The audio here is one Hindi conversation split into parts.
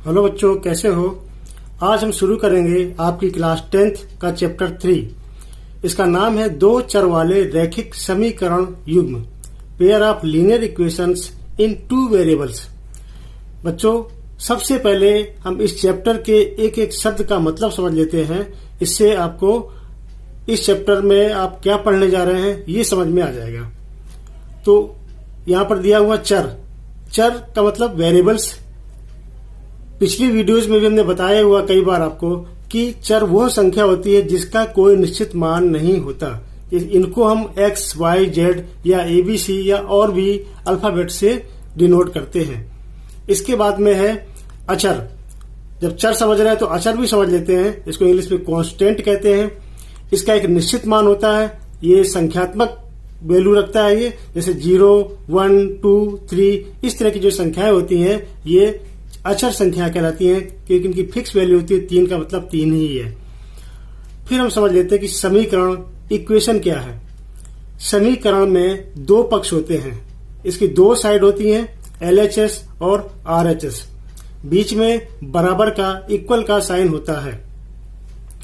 हेलो बच्चों, कैसे हो। आज हम शुरू करेंगे आपकी क्लास 10th का चैप्टर 3। इसका नाम है दो चर वाले रैखिक समीकरण युग्म, pair of linear equations in two variables. बच्चों, सबसे पहले हम इस चैप्टर के एक एक शब्द का मतलब समझ लेते हैं। इससे आपको इस चैप्टर में आप क्या पढ़ने जा रहे हैं ये समझ में आ जाएगा। तो यहाँ पर दिया हुआ चर का मतलब वेरिएबल्स। पिछली वीडियोस में भी हमने बताया हुआ कई बार आपको कि चर वह संख्या होती है जिसका कोई निश्चित मान नहीं होता। इनको हम x, y, z या ABC या और भी अल्फाबेट से डिनोट करते हैं। इसके बाद में है अचर। जब चर समझ रहे हैं तो अचर भी समझ लेते हैं। इसको इंग्लिश में कांस्टेंट कहते हैं। इसका एक निश्चित मान होता है। ये संख्यात्मक वैल्यू रखता है। ये जैसे 0, 1, 2, 3 इस तरह की जो संख्याएं होती हैं ये अचर संख्या कहलाती हैं, क्योंकि इनकी फिक्स वैल्यू होती है। 3 का मतलब 3 ही है। फिर हम समझ लेते हैं कि समीकरण इक्वेशन क्या है। समीकरण में दो पक्ष होते हैं। इसकी दो साइड होती हैं, LHS और RHS। बीच में बराबर का इक्वल का साइन होता है,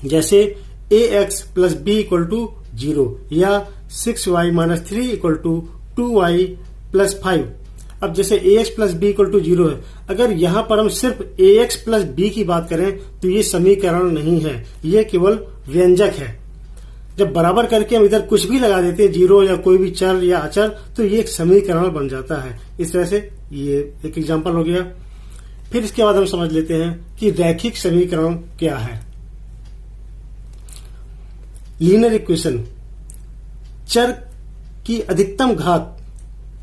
जैसे ax plus b equal to 0 या 6y minus 3 equal to 2y plus 5। अब जैसे ax plus b equal to 0 है, अगर यहाँ पर हम सिर्फ ax प्लस b की बात करें तो ये समीकरण नहीं है, ये केवल व्यंजक है। जब बराबर करके हम इधर कुछ भी लगा देते हैं, 0 या कोई भी चर या अचर, तो ये एक समीकरण बन जाता है। इस तरह से ये एक एग्जाम्पल हो गया। फिर इसके बाद हम समझ लेते हैं कि रैखिक समीकरण क्या है। लीनियर इक्वेशन, चर की अधिकतम घात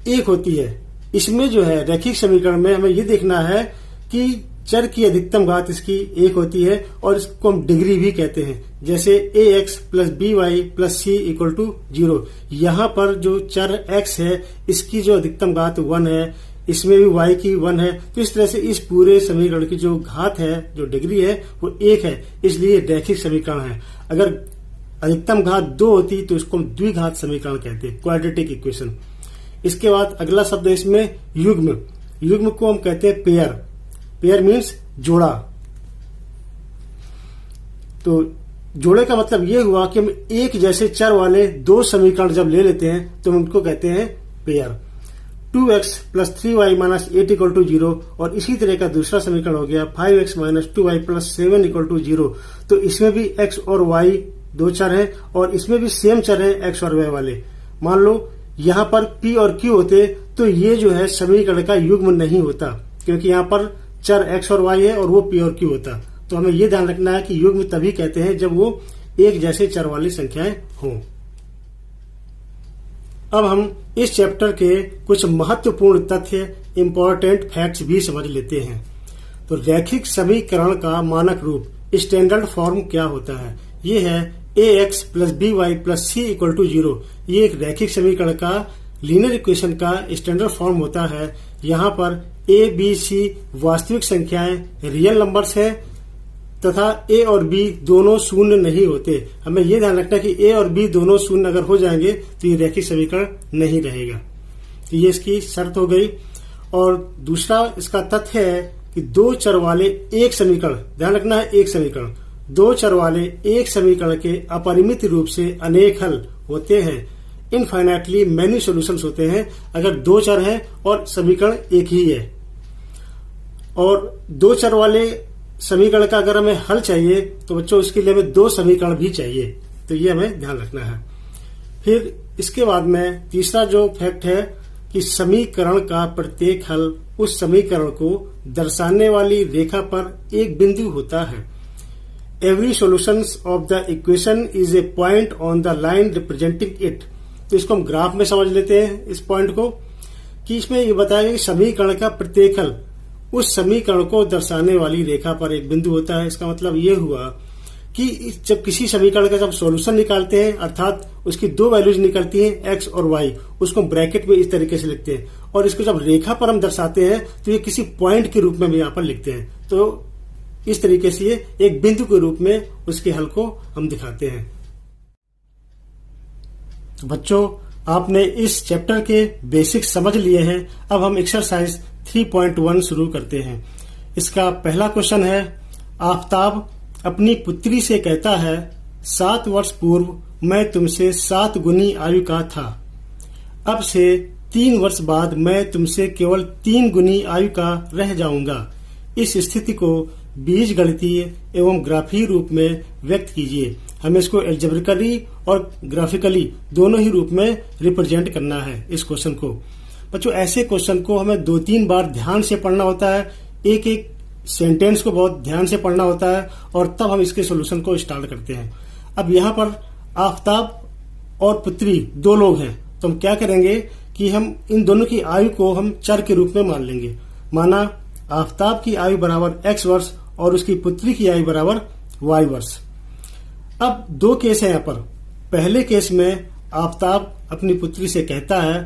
1 होती है। इसमें जो है रैखिक समीकरण में हमें ये देखना है कि चर की अधिकतम घात इसकी 1 होती है और इसको हम डिग्री भी कहते हैं। जैसे ax plus by plus c equal to 0। यहाँ पर जो चर x है इसकी जो अधिकतम घात 1 है, इसमें भी y की 1 है। तो इस तरह से इस पूरे समीकरण की जो घात है, जो डिग्री है, वो 1 है, इसलिए रैखिक समीकरण है। अगर अधिकतम घात 2 होती तो इसको हम द्विघात समीकरण कहते हैं, क्वाड्रेटिक इक्वेशन। इसके बाद अगला शब्द है इसमें युग्म। युग्म को हम कहते हैं पेयर। पेयर मीन्स जोड़ा। तो जोड़े का मतलब ये हुआ कि हम एक जैसे चर वाले दो समीकरण जब ले लेते हैं तो हम उनको कहते हैं pair. 2x plus 3y minus 8 equal to 0 और इसी तरह का दूसरा समीकरण हो गया 5x minus 2y plus 7 equal to 0। तो इसमें भी x और y दो चर हैं और इसमें भी सेम चर है x और y वाले। मान लो यहाँ पर p और q होते तो ये जो है समीकरण का युग्म नहीं होता, क्योंकि यहाँ पर चर x और y है और वो p और q होता। तो हमें ये ध्यान रखना है कि युग्म तभी कहते हैं जब वो एक जैसे चर वाली संख्याएं हों। अब हम इस चैप्टर के कुछ महत्वपूर्ण तथ्य, इंपॉर्टेंट फैक्ट्स भी समझ लेते हैं। तो रैखिक समीकरण का मानक रूप, स्टैंडर्ड फॉर्म क्या होता है। ये है ax plus by plus c equal to 0। ये एक रैखिक समीकरण का, लीनियर इक्वेशन का स्टैंडर्ड फॉर्म होता है। यहाँ पर a, b, c वास्तविक संख्याएं, रियल नंबर्स हैं तथा a और b दोनों शून्य नहीं होते। हमें यह ध्यान रखना है कि a और b दोनों शून्य अगर हो जाएंगे तो ये रैखिक समीकरण नहीं रहेगा। तो ये इसकी शर्त हो गई। और दूसरा इसका तथ्य है कि दो चर वाले एक समीकरण, ध्यान रखना है एक समीकरण, दो चर वाले एक समीकरण के अपरिमित रूप से अनेक हल होते हैं। इनफाइनाइटली मैनी सॉल्यूशंस होते हैं अगर दो चर हैं और समीकरण एक ही है। और दो चर वाले समीकरण का अगर हमें हल चाहिए तो बच्चों उसके लिए हमें दो समीकरण भी चाहिए। तो ये हमें ध्यान रखना है। फिर इसके बाद में तीसरा जो फैक्ट है कि समीकरण का प्रत्येक हल उस समीकरण को दर्शाने वाली रेखा पर एक बिंदु होता है। Every solution of the equation is a point on the line representing it। तो इसको हम ग्राफ में समझ लेते हैं इस पॉइंट को, कि इसमें ये बताया कि समीकरण का प्रत्येक हल उस समीकरण को दर्शाने वाली रेखा पर एक बिंदु होता है। इसका मतलब ये हुआ कि जब किसी समीकरण का जब सॉल्यूशन निकालते हैं, अर्थात उसकी दो वैल्यूज निकलती हैं x और y, उसको ब्रैकेट में इस तरीके से लिखते हैं। और इसको जब रेखा पर हम दर्शाते हैं तो ये किसी पॉइंट के रूप में भी यहाँ पर लिखते हैं। तो इस तरीके से ये एक बिंदु के रूप में उसके हल को हम दिखाते हैं। तो बच्चों, आपने इस चैप्टर के बेसिक्स समझ लिए हैं। अब हम एक्सरसाइज 3.1 शुरू करते हैं। इसका पहला क्वेश्चन है, आफताब अपनी पुत्री से कहता है 7 वर्ष पूर्व मैं तुमसे 7 गुनी आयु का था। अब से 3 वर्ष बाद मैं तुमसे केवल 3 गुनी आयु का रह जाऊंगा। इस स्थिति को बीजगणितीय एवं ग्राफीय रूप में व्यक्त कीजिए। हमें इसको एल्जेब्रिकली और ग्राफिकली दोनों ही रूप में रिप्रेजेंट करना है इस क्वेश्चन को। बच्चों, ऐसे क्वेश्चन को हमें 2-3 बार ध्यान से पढ़ना होता है, एक एक सेंटेंस को बहुत ध्यान से पढ़ना होता है और तब हम इसके सॉल्यूशन को स्टार्ट करते हैं। अब यहाँ पर आफताब और पुत्री 2 लोग हैं, तो हम क्या करेंगे कि हम इन दोनों की आयु को हम चर के रूप में मान लेंगे। माना आफताब की आयु बराबर x वर्ष और उसकी पुत्री की आयु बराबर y वर्ष। अब 2 केस है यहाँ पर। पहले केस में आफताब अपनी पुत्री से कहता है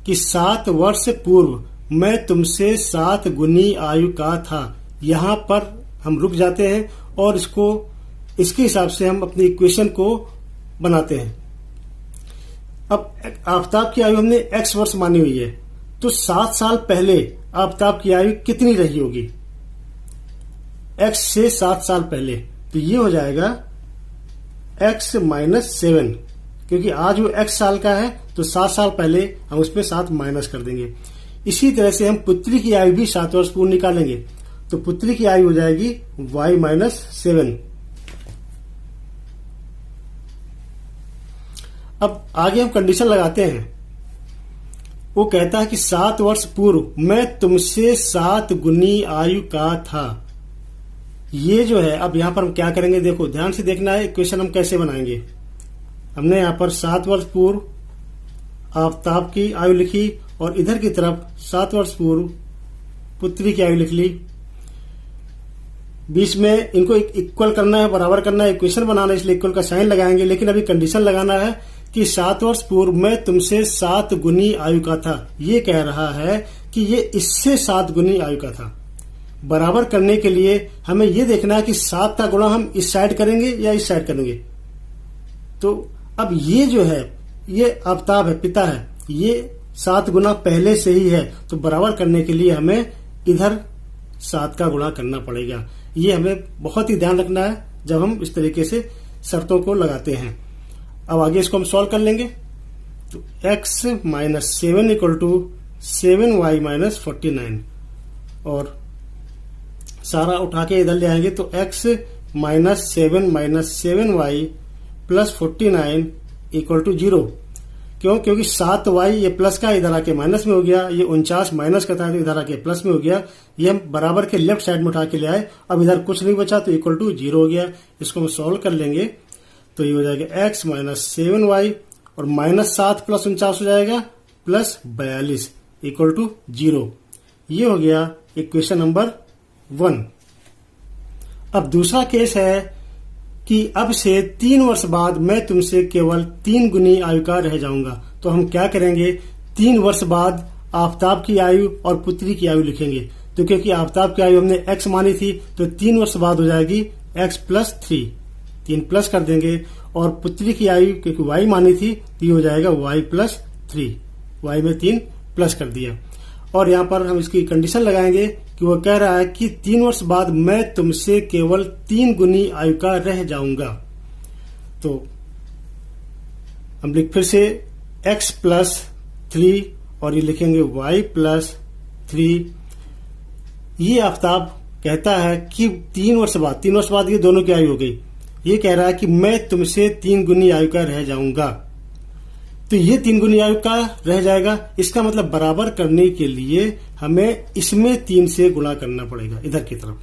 कि 7 वर्ष पूर्व मैं तुमसे 7 गुनी आयु का था। यहाँ पर हम रुक जाते हैं और इसके हिसाब से हम अपनी इक्वेशन को बनाते हैं। अब आफताब की आयु हमने x वर्ष मानी हुई है, तो 7 साल पहले आफताब की आयु कितनी रही होगी? x से 7 साल पहले, तो ये हो जाएगा x माइनस 7, क्योंकि आज वो x साल का है तो 7 साल पहले हम उस पर 7 माइनस कर देंगे। इसी तरह से हम पुत्री की आयु भी 7 वर्ष पूर्व निकालेंगे, तो पुत्री की आयु हो जाएगी y माइनस 7। अब आगे हम कंडीशन लगाते हैं। वो कहता है कि 7 वर्ष पूर्व मैं तुमसे 7 गुनी आयु का था। ये जो है, अब यहां पर हम क्या करेंगे, देखो ध्यान से देखना है इक्वेशन हम कैसे बनाएंगे। हमने यहां पर 7 वर्ष पूर्व आफताब की आयु लिखी और इधर की तरफ 7 वर्ष पूर्व पुत्री की आयु लिख ली। बीच में इनको इक्वल करना है, बराबर करना है, इक्वेशन बनाना है, इसलिए इक्वल का साइन लगाएंगे। लेकिन अभी कंडीशन लगाना है कि 7 वर्ष पूर्व मैं तुमसे 7 गुनी आयु का था। ये कह रहा है कि ये इससे 7 गुनी आयु का था। बराबर करने के लिए हमें ये देखना है कि 7 का गुणा हम इस साइड करेंगे या इस साइड करेंगे। तो अब ये जो है, ये आफताब है, पिता है, ये 7 गुना पहले से ही है, तो बराबर करने के लिए हमें इधर 7 का गुणा करना पड़ेगा। ये हमें बहुत ही ध्यान रखना है जब हम इस तरीके से शर्तों को लगाते हैं। अब आगे इसको हम सॉल्व कर लेंगे। तो x minus 7 equal to 7y minus 49, और सारा उठा के इधर ले आएंगे तो x minus 7y plus 49 equal to 0। क्यों? क्योंकि 7y ये प्लस का इधर आके माइनस में हो गया, ये 49 माइनस का था तो इधर आके प्लस में हो गया। ये हम बराबर के लेफ्ट साइड में उठा के ले आए। अब इधर कुछ नहीं बचा तो इक्वल टू 0 हो गया। इसको हम सॉल्व कर लेंगे तो ये हो जाएगा x माइनस 7y और माइनस 7 प्लस 49 हो जाएगा प्लस 42 इक्वल टू 0। ये हो गया इक्वेशन नंबर 1। अब दूसरा केस है कि अब से 3 वर्ष बाद मैं तुमसे केवल 3 गुनी आयु का रह जाऊंगा। तो हम क्या करेंगे, 3 वर्ष बाद आफताब की आयु और पुत्री की आयु लिखेंगे। तो क्योंकि आफताब की आयु हमने x मानी थी तो 3 वर्ष बाद हो जाएगी x प्लस 3, 3 प्लस कर देंगे, और पुत्री की आयु क्योंकि y मानी थी तो ये हो जाएगा y प्लस 3, y में 3 प्लस कर दिया। और यहाँ पर हम इसकी कंडीशन लगाएंगे कि वो कह रहा है कि 3 वर्ष बाद मैं तुमसे केवल 3 गुनी आयु का रह जाऊंगा। तो हम फिर से x प्लस 3 और ये लिखेंगे y प्लस 3। ये आफताब कहता है कि 3 वर्ष बाद ये दोनों की आयु हो गई। ये कह रहा है कि मैं तुमसे 3 गुनी आयु का रह जाऊंगा। तो ये 3 गुनी आयु का रह जाएगा। इसका मतलब बराबर करने के लिए हमें इसमें 3 से गुणा करना पड़ेगा इधर की तरफ,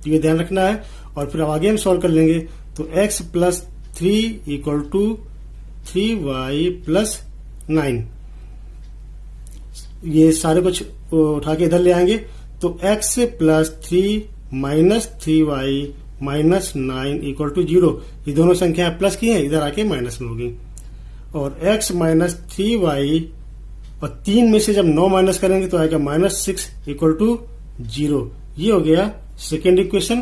तो ये ध्यान रखना है। और फिर आगे हम सॉल्व कर लेंगे तो x plus 3 equal to 3y plus 9। ये सारे कुछ उठा के इधर ले आएंगे तो x plus 3 minus 3y minus 9 equal to 0। ये दोनों संख्या प्लस की है, इधर आके माइनस में होगी। और x माइनस 3y और 3 में से जब 9 माइनस करेंगे तो आएगा माइनस 6 इक्वल टू 0। ये हो गया सेकेंड इक्वेशन।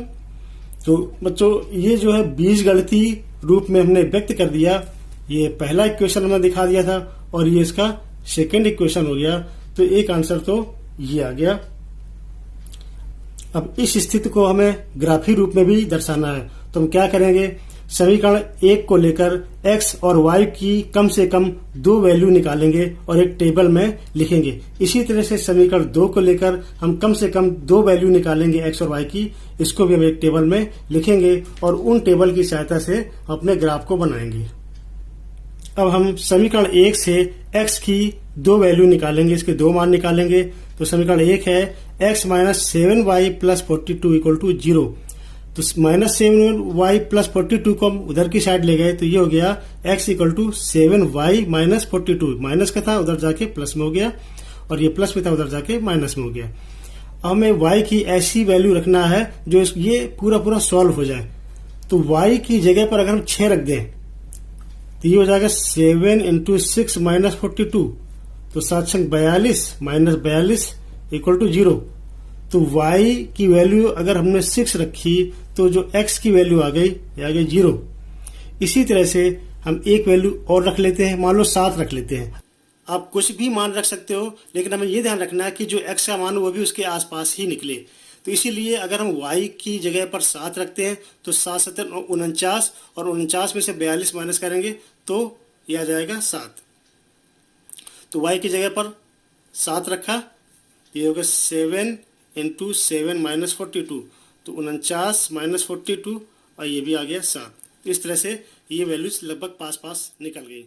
तो बच्चों ये जो है बीजगणितीय रूप में हमने व्यक्त कर दिया। ये पहला इक्वेशन हमने दिखा दिया था और ये इसका सेकेंड इक्वेशन हो गया। तो एक आंसर तो ये आ गया। अब इस स्थिति को हमें ग्राफी रूप में भी दर्शाना है, तो हम क्या करेंगे, समीकरण 1 को लेकर x और y की कम से कम 2 वैल्यू निकालेंगे और एक टेबल में लिखेंगे। इसी तरह से समीकरण 2 को लेकर हम कम से कम 2 वैल्यू निकालेंगे x और y की, इसको भी हम एक टेबल में लिखेंगे और उन टेबल की सहायता से अपने ग्राफ को बनाएंगे। अब हम समीकरण 1 से x की 2 वैल्यू निकालेंगे, इसके 2 मान निकालेंगे। तो समीकरण 1 है x minus 7y plus 42 equal to 0। तो माइनस 7y प्लस 42 को हम उधर की साइड ले गए, तो ये हो गया x equal to 7y minus 42। Minus का था उधर जाके प्लस में हो गया, और ये प्लस में था उधर जाके माइनस में हो गया। अब हमें y की ऐसी वैल्यू रखना है जो ये पूरा सॉल्व हो जाए। तो y की जगह पर अगर हम 6 रख दें तो ये हो जाएगा 7 इंटू 6 माइनस 42, तो 7 42 माइनस 42 इक्वल टू 0। तो y की वैल्यू अगर हमने 6 रखी तो जो x की वैल्यू आ गई 0। इसी तरह से हम एक वैल्यू और रख लेते हैं, मान लो 7 रख लेते हैं। आप कुछ भी मान रख सकते हो, लेकिन हमें ये ध्यान रखना है कि जो x का मान वो भी उसके आसपास ही निकले। तो इसीलिए अगर हम y की जगह पर 7 रखते हैं तो 7 7 49, और 49 में से 42 माइनस करेंगे तो यह आ जाएगा 7। तो y की जगह पर 7 रखा, ये होगा 7 इंटू 7 माइनस 42, तो 49 माइनस 42, और ये भी आ गया 7। इस तरह से ये वैल्यूज लगभग पास निकल गई।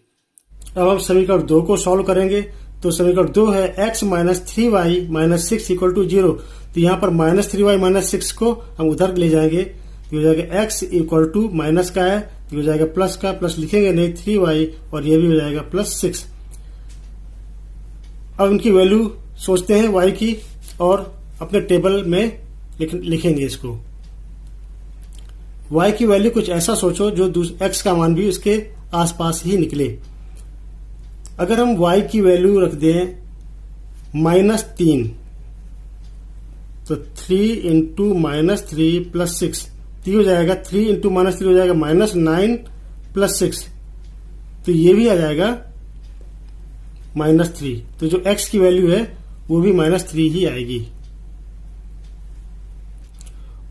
अब हम समीकरण 2 को सॉल्व करेंगे। तो समीकरण 2 है x minus 3y minus 6 equal to 0। तो यहाँ पर माइनस 3y माइनस 6 को हम उधर ले जाएंगे, तो हो जाएगा x इक्वल टू माइनस का है तो हो जाएगा प्लस का, प्लस लिखेंगे नहीं 3y, और ये भी हो जाएगा प्लस 6। अब इनकी वैल्यू सोचते हैं y की और अपने टेबल में लिखेंगे इसको। y की वैल्यू कुछ ऐसा सोचो जो x का मान भी उसके आसपास ही निकले। अगर हम y की वैल्यू रख दें -3, तो 3 इंटू माइनस 3 प्लस 6, तो हो जाएगा 3 इंटू माइनस 3 हो जाएगा -9 प्लस 6, तो ये भी आ जाएगा -3। तो जो x की वैल्यू है वो भी -3 ही आएगी।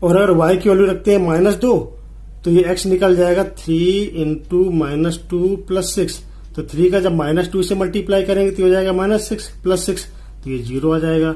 और अगर y की वैल्यू रखते हैं -2, तो ये x निकल जाएगा 3 इंटू माइनस 2 प्लस 6, तो 3 का जब -2 से मल्टीप्लाई करेंगे तो हो जाएगा -6 प्लस 6, तो ये 0 आ जाएगा।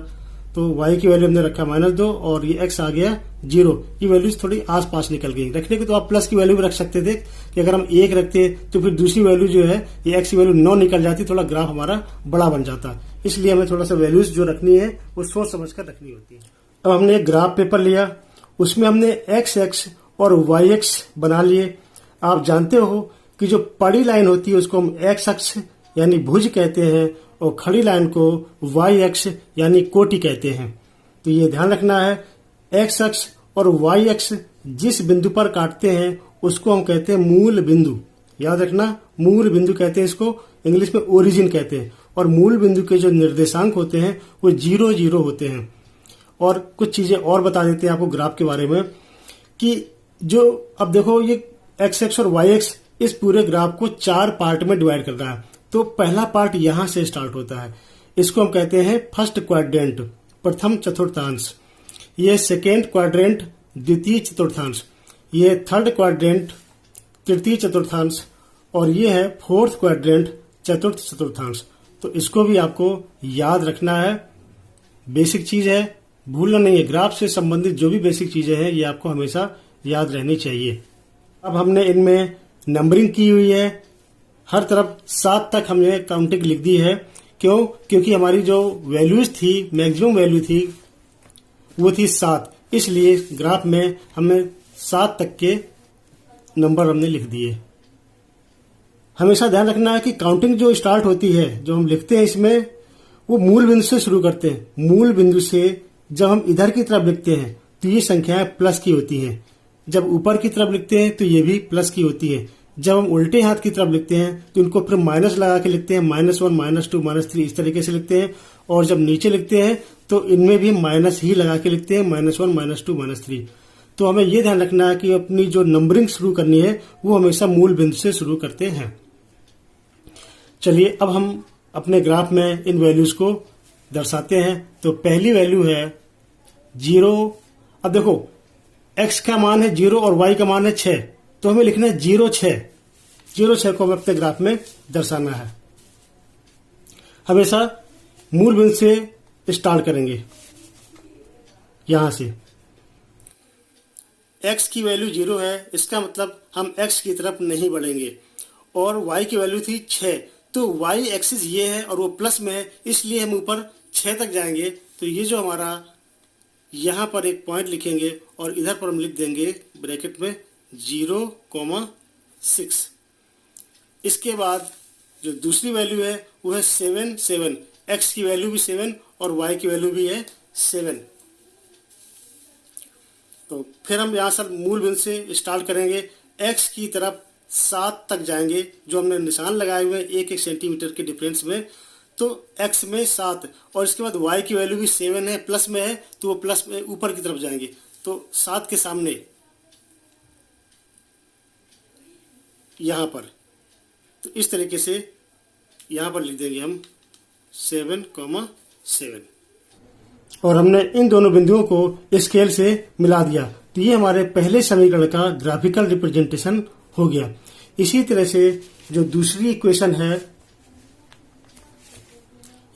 तो y की वैल्यू हमने रखा -2 और ये x आ गया 0। ये वैल्यूज थोड़ी आसपास निकल गई। रखने को तो आप प्लस की वैल्यू भी रख सकते थे कि अगर हम 1 रखते तो फिर दूसरी वैल्यू जो है ये x की वैल्यू 9 निकल जाती, थोड़ा ग्राफ हमारा बड़ा बन जाता। इसलिए हमें थोड़ा सा वैल्यूज जो रखनी है वो सोच समझ कर रखनी होती है। अब हमने एक ग्राफ पेपर लिया, उसमें हमने x और y बना लिए। आप जानते हो कि जो पड़ी लाइन होती है उसको हम x अक्ष यानी भुज कहते हैं, और खड़ी लाइन को y अक्ष यानी कोटि कहते हैं। तो ये ध्यान रखना है, x अक्ष और y अक्ष जिस बिंदु पर काटते हैं उसको हम कहते हैं मूल बिंदु। याद रखना, मूल बिंदु कहते हैं इसको, इंग्लिश में ओरिजिन कहते हैं। और मूल बिंदु के जो निर्देशांक होते हैं वो 0 0 होते हैं। और कुछ चीजें और बता देते हैं आपको ग्राफ के बारे में कि जो अब देखो ये x अक्ष और y अक्ष इस पूरे ग्राफ को 4 पार्ट में डिवाइड कर रहा है। तो पहला पार्ट यहां से स्टार्ट होता है, इसको हम कहते हैं फर्स्ट क्वाड्रेंट, प्रथम चतुर्थांश। ये सेकेंड क्वाड्रेंट, द्वितीय चतुर्थांश। ये थर्ड क्वाड्रेंट, तृतीय चतुर्थांश। और ये है फोर्थ क्वाड्रेंट, चतुर्थ चतुर्थांश। तो इसको भी आपको याद रखना है, बेसिक चीज है, भूलना नहीं है। ग्राफ से संबंधित जो भी बेसिक चीजें हैं ये आपको हमेशा याद रहनी चाहिए। अब हमने इनमें नंबरिंग की हुई है, हर तरफ 7 तक हमने काउंटिंग लिख दी है। क्यों? क्योंकि हमारी जो वैल्यूज थी, मैक्सिमम वैल्यू थी वो थी 7, इसलिए ग्राफ में हमने 7 तक के नंबर हमने लिख दिए। हमेशा ध्यान रखना है कि काउंटिंग जो स्टार्ट होती है, जो हम लिखते हैं इसमें, वो मूल बिंदु से शुरू करते हैं। मूल बिंदु से जब हम इधर की तरफ लिखते हैं तो ये संख्याएं प्लस की होती हैं, जब ऊपर की तरफ लिखते हैं तो ये भी प्लस की होती है। जब हम उल्टे हाथ की तरफ लिखते हैं तो इनको फिर माइनस लगा के लिखते हैं, -1 -2 -3 इस तरीके से लिखते हैं। और जब नीचे लिखते हैं तो इनमें भी माइनस ही लगा के लिखते हैं, -1 -2 -3। तो हमें यह ध्यान रखना है कि अपनी जो नंबरिंग शुरू करनी है वो हमेशा मूल बिंदु से शुरू करते हैं। चलिए अब हम अपने ग्राफ में इन वैल्यूज को दर्शाते हैं। तो पहली वैल्यू है 0 अब देखो x का मान है 0 और y का मान है 6, तो हमें लिखना है 0 6 को हमें अपने ग्राफ में दर्शाना है। हमेशा मूल बिंदु से स्टार्ट करेंगे। यहां से x की वैल्यू 0 है, इसका मतलब हम x की तरफ नहीं बढ़ेंगे, और y की वैल्यू थी 6, तो y एक्सिस ये है और वो प्लस में है, इसलिए हम ऊपर 6 तक जाएंगे। तो ये जो हमारा यहाँ पर एक पॉइंट लिखेंगे और इधर पर हम लिख देंगे ब्रैकेट में 0,6। इसके बाद जो दूसरी वैल्यू है वो है 7 x की वैल्यू भी 7 और y की वैल्यू भी है 7। तो फिर हम यहाँ सर मूल बिंदु से स्टार्ट करेंगे, x की तरफ 7 तक जाएंगे, जो हमने निशान लगाए हुए हैं 1-1 सेंटीमीटर के डिफरेंस में, तो x में 7 और इसके बाद y की वैल्यू भी 7 है, प्लस में है, तो वो प्लस में ऊपर की तरफ जाएंगे। तो 7 के सामने यहाँ पर, तो इस तरीके से यहाँ पर लिख देंगे हम 7,7 और हमने इन दोनों बिंदुओं को स्केल से मिला दिया। तो ये हमारे पहले समीकरण का ग्राफिकल रिप्रेजेंटेशन हो गया। इसी तरह से जो दूसरी इक्वेशन है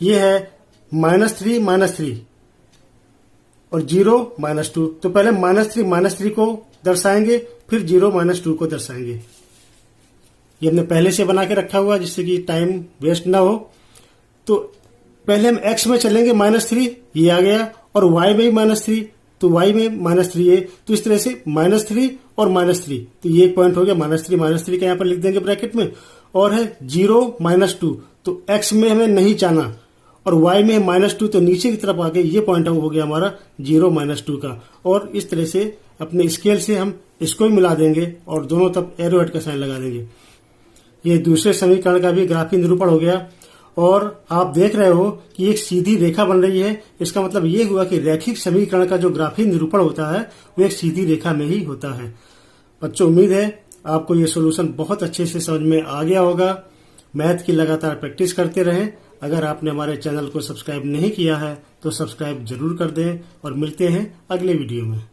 ये है -3 और 0 -2। तो पहले -3 को दर्शाएंगे, फिर 0 -2 को दर्शाएंगे। ये हमने पहले से बना के रखा हुआ जिससे कि टाइम वेस्ट ना हो। तो पहले हम x में चलेंगे -3, ये आ गया, और y में भी -3, तो y में -3 है। तो इस तरह से -3 और -3, तो ये एक पॉइंट हो गया। -3 का यहाँ पर लिख देंगे ब्रैकेट में, और है 0 -2, तो x में हमें नहीं जाना, और y में है -2, तो नीचे की तरफ आके ये पॉइंट हो गया हमारा 0 -2 का। और इस तरह से अपने स्केल से हम इसको भी मिला देंगे और दोनों तरफ एरो हेड का साइन लगा देंगे। ये दूसरे समीकरण का भी ग्राफीय निरूपण हो गया। और आप देख रहे हो कि एक सीधी रेखा बन रही है। इसका मतलब ये हुआ कि रैखिक समीकरण का जो ग्राफीय निरूपण होता है वो एक सीधी रेखा में ही होता है। बच्चों, उम्मीद है आपको ये सॉल्यूशन बहुत अच्छे से समझ में आ गया होगा। मैथ की लगातार प्रैक्टिस करते रहें। अगर आपने हमारे चैनल को सब्सक्राइब नहीं किया है तो सब्सक्राइब जरूर कर दें, और मिलते हैं अगले वीडियो में।